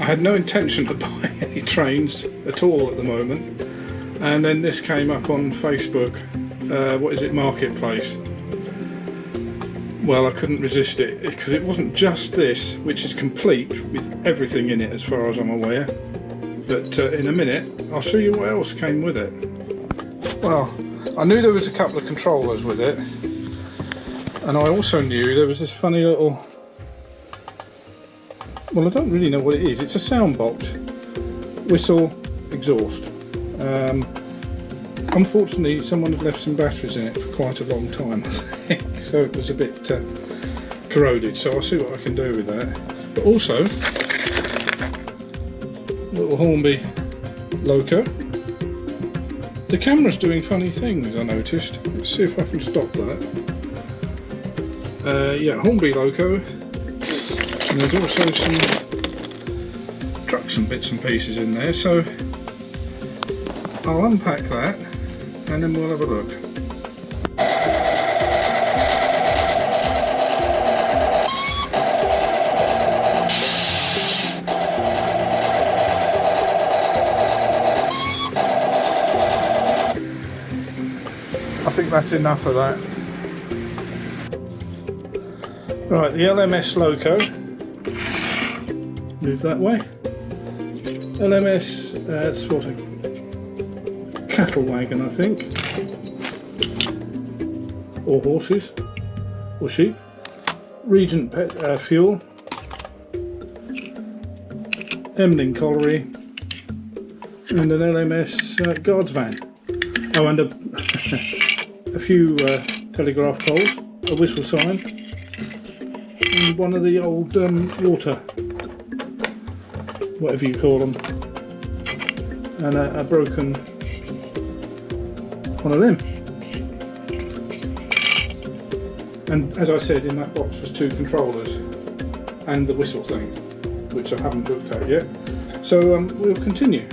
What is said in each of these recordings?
I had no intention of buying any trains at all at the moment, and then this came up on Facebook. What is it, Marketplace? Well, I couldn't resist it, because it wasn't just this, which is complete with everything in it as far as I'm aware. But in a minute, I'll show you what else came with it. Well, I knew there was a couple of controllers with it, and I also knew there was this funny little, well, I don't really know what it is. It's a sound box, whistle, exhaust. Unfortunately, someone had left some batteries in it for quite a long time, so it was a bit corroded. So I'll see what I can do with that. But also, little Hornby loco. The camera's doing funny things, I noticed. Let's see if I can stop that. Yeah, Hornby loco. And there's also some trucks and bits and pieces in there, so I'll unpack that and then we'll have a look. I think that's enough of that. Right, the LMS loco. Move that way. LMS, it's what a cattle wagon, I think, or horses, or sheep. Regent fuel, Emling colliery, and an LMS guards van. Oh, and a few telegraph poles, a whistle sign, and one of the old water, whatever you call them, and a broken one of them. And as I said, in that box was 2 controllers and the whistle thing, which I haven't looked at yet. So we'll continue.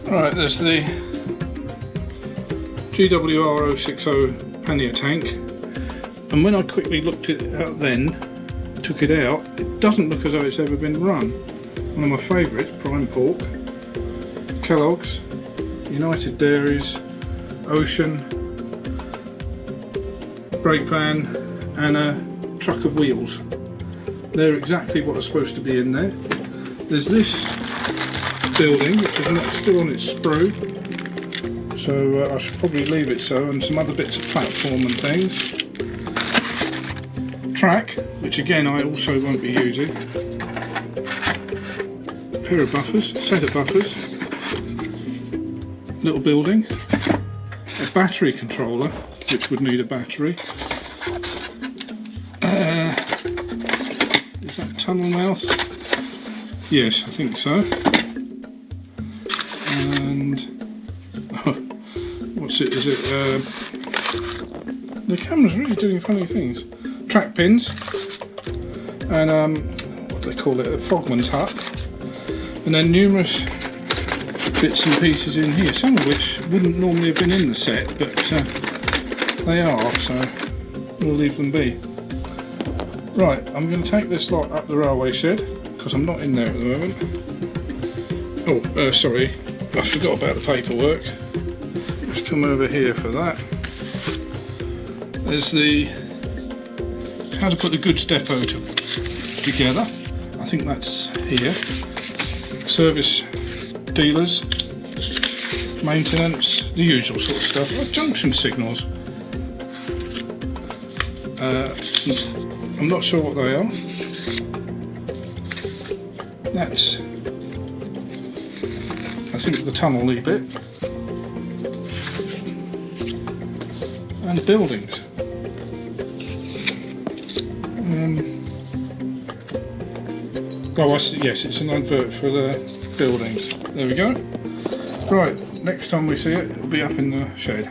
Alright, there's the GWR 060 pannier tank, and when I quickly looked it out then, took it out, it doesn't look as though it's ever been run. One of my favourites, prime pork, Kellogg's, United Dairies, Ocean, brake van, and a truck of wheels. They're exactly what are supposed to be in there. There's this building, which is still on its sprue, so I should probably leave it so, and some other bits of platform and things. Track, which again I also won't be using. A pair of buffers, set of buffers. Little building. A battery controller, which would need a battery. Is that tunnel mouse? Yes, I think so. And what's it? Is it? The camera's really doing funny things. Track pins, and what do they call it? A frogman's hut, and then numerous bits and pieces in here. Some of which wouldn't normally have been in the set, but they are. So we'll leave them be. Right, I'm going to take this lot up the railway shed because I'm not in there at the moment. Oh, sorry, I forgot about the paperwork. Let's come over here for that. There's the how to put the goods depot together. I think that's here. Service dealers, maintenance, the usual sort of stuff. Like junction signals. I'm not sure what they are. That's, I think, the tunnel-y bit. And buildings. Oh, yes, it's an advert for the buildings. There we go. Right, next time we see it, it'll be up in the shed.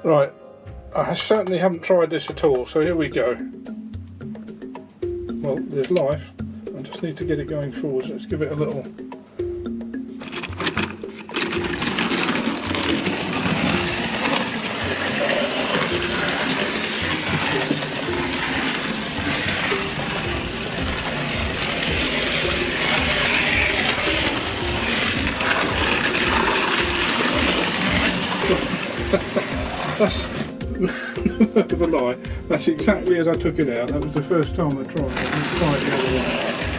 Right, I certainly haven't tried this at all, so here we go. Well, there's life. I just need to get it going forward. Let's give it a little. That's no of a lie. That's exactly as I took it out. That was the first time I tried it. Let's try it the other way.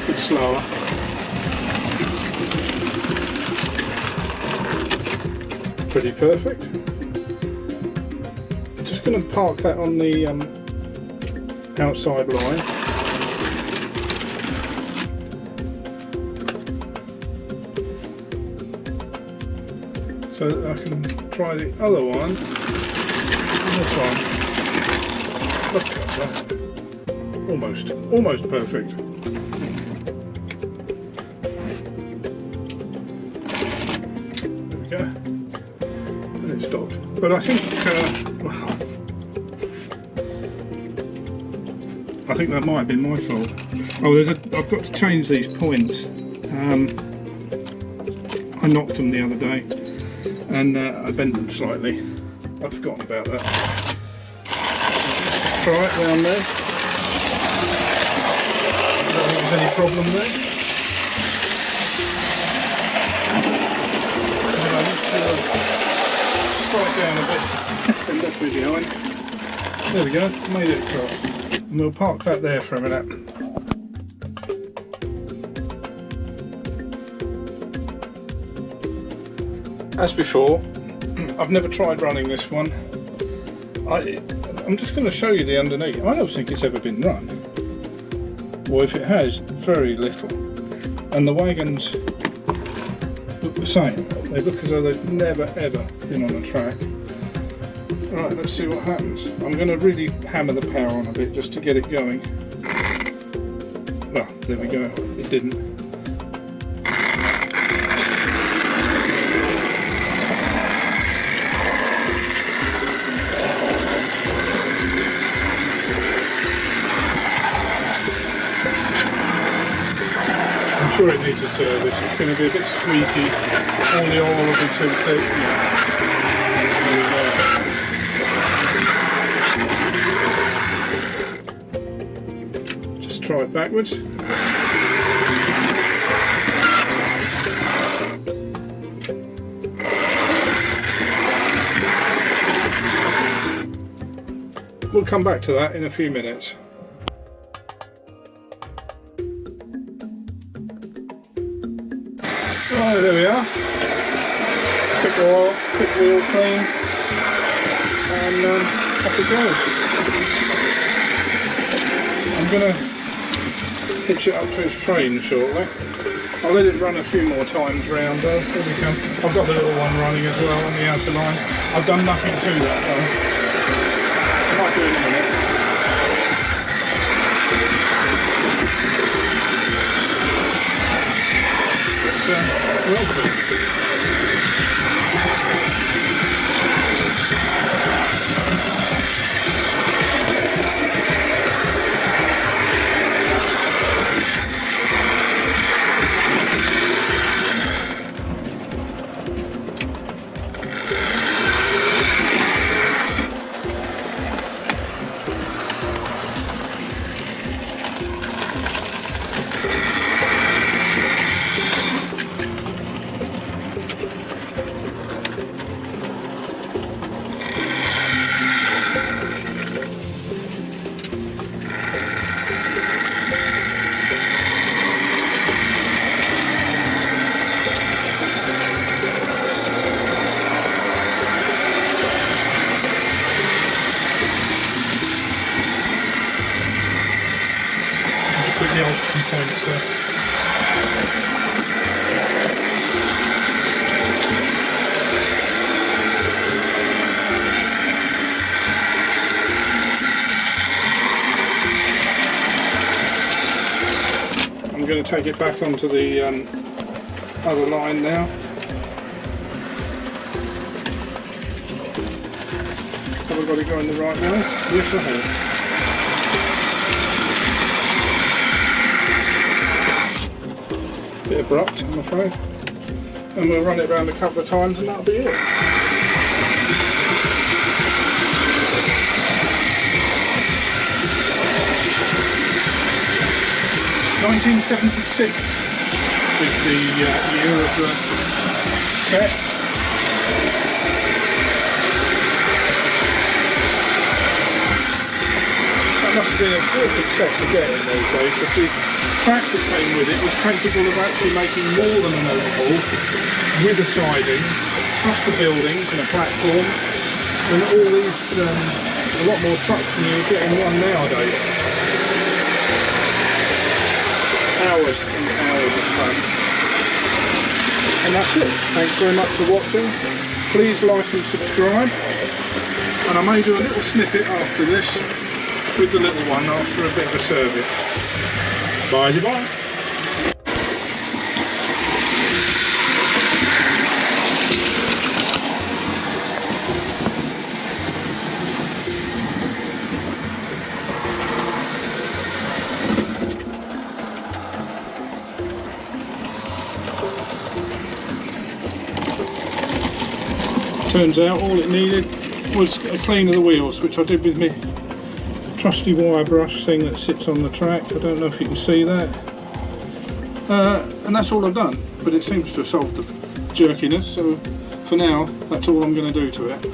A bit slower. Pretty perfect. Just going to park that on the outside line. So that I can try the other one. This one. Look at that. Almost perfect. There we go. And it stopped. But I think that might have been my fault. Oh, I've got to change these points. I knocked them the other day, and I bent them slightly. I'd forgotten about that. Try it down there. I don't think there's any problem there. Try it down a bit. And left me behind. There we go. Made it across. And we'll park that there for a minute. As before, I've never tried running this one. I'm just going to show you the underneath. I don't think it's ever been run. Or if it has, very little. And the wagons look the same. They look as though they've never ever been on a track. Right, let's see what happens. I'm going to really hammer the power on a bit just to get it going. Well, there we go. It didn't. I'm sure it needs a service. It's going to be a bit squeaky. All the oil will be too thick. There we go. Try it backwards. We'll come back to that in a few minutes. Right, there we are. Quick oil, quick wheel clean, and off it goes. I'm going to hitch it up to its frame shortly. I'll let it run a few more times round though. Here we come. I've got the little one running as well on the outer line. I've done nothing to that though. I might do it in a minute. Well good. The old components there. I'm going to take it back onto the other line now. Have I got it going the right way? Yes, I have. Bit abrupt, I'm afraid. And we'll run it around a couple of times and that'll be it. (1976) is the year of the set. that must have been a real success to get in those days, because the track that came with it was capable of actually making more than a motorhall with a siding, plus the buildings and a platform, and all these, a lot more trucks than you get in one nowadays. Hours and hours of fun. And that's it. Thanks very much for watching. Please like and subscribe. And I may do a little snippet after this with the little one after a bit of a service. Bye-bye. Turns out all it needed was a clean of the wheels, which I did with my trusty wire brush thing that sits on the track. I don't know if you can see that. And that's all I've done, but it seems to have solved the jerkiness, so for now that's all I'm going to do to it.